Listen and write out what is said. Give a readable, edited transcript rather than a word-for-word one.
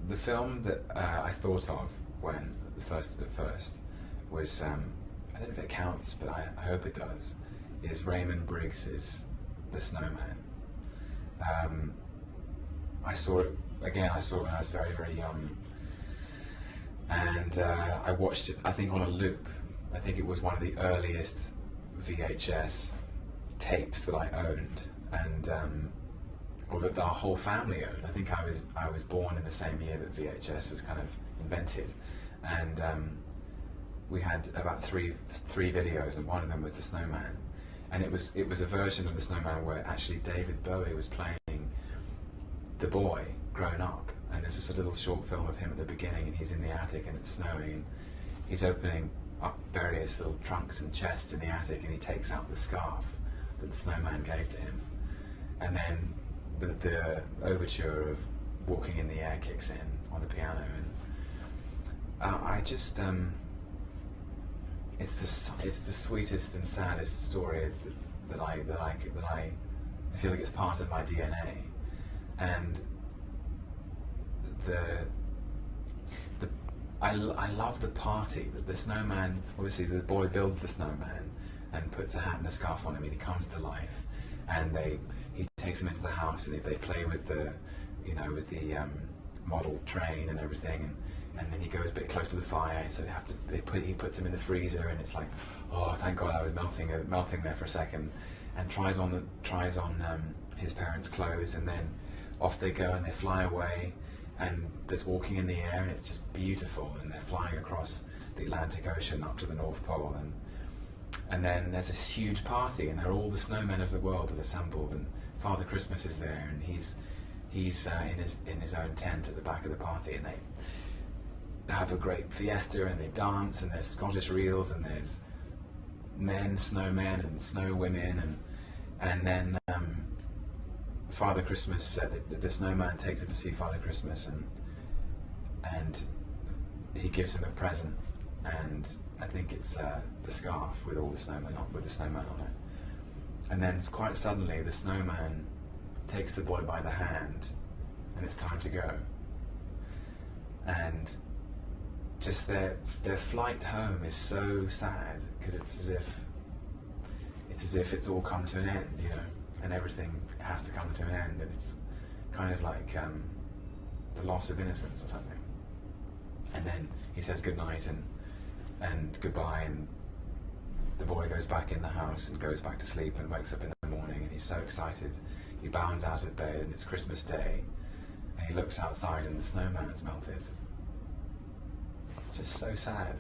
the film that I thought of when at first was, I don't know if it counts, but I hope it does, is Raymond Briggs's The Snowman. I saw it when I was very, very young, and I watched it, I think, on a loop. I think it was one of the earliest VHS tapes that I owned, and or that our whole family owned. I think I was born in the same year that VHS was kind of invented, and we had about three videos, and one of them was The Snowman, and it was a version of The Snowman where actually David Bowie was playing the boy grown up, and there's just a little short film of him at the beginning, and he's in the attic and it's snowing, and he's opening up various little trunks and chests in the attic, and he takes out the scarf that the snowman gave to him, and then the overture of Walking in the Air kicks in on the piano, and I just it's the sweetest and saddest story that I feel like it's part of my DNA, and I love the party that the snowman, obviously the boy builds the snowman and puts a hat and a scarf on him, and he comes to life, and he takes him into the house, and they play with the model train and everything, and then he goes a bit close to the fire, so he puts him in the freezer, and it's like, oh, thank God I was melting there for a second, and tries on his parents' clothes, and then off they go and they fly away, and there's Walking in the Air, and it's just beautiful, and they're flying across the Atlantic Ocean up to the North Pole, and then there's this huge party, and all the snowmen of the world have assembled, and Father Christmas is there, and he's in his own tent at the back of the party, and they have a great fiesta, and they dance, and there's Scottish reels, and there's snowmen and snow women, and then Father Christmas, the snowman takes him to see Father Christmas, and he gives him a present, and I think it's the scarf with the snowman on it. And then quite suddenly the snowman takes the boy by the hand, and it's time to go. And just their flight home is so sad, because it's as if it's all come to an end, you know, and everything has to come to an end, and it's kind of like the loss of innocence or something. And then he says goodnight and goodbye, and the boy goes back in the house and goes back to sleep and wakes up in the morning, and he's so excited. He bounds out of bed, and it's Christmas Day, and he looks outside and the snowman's melted. Just so sad.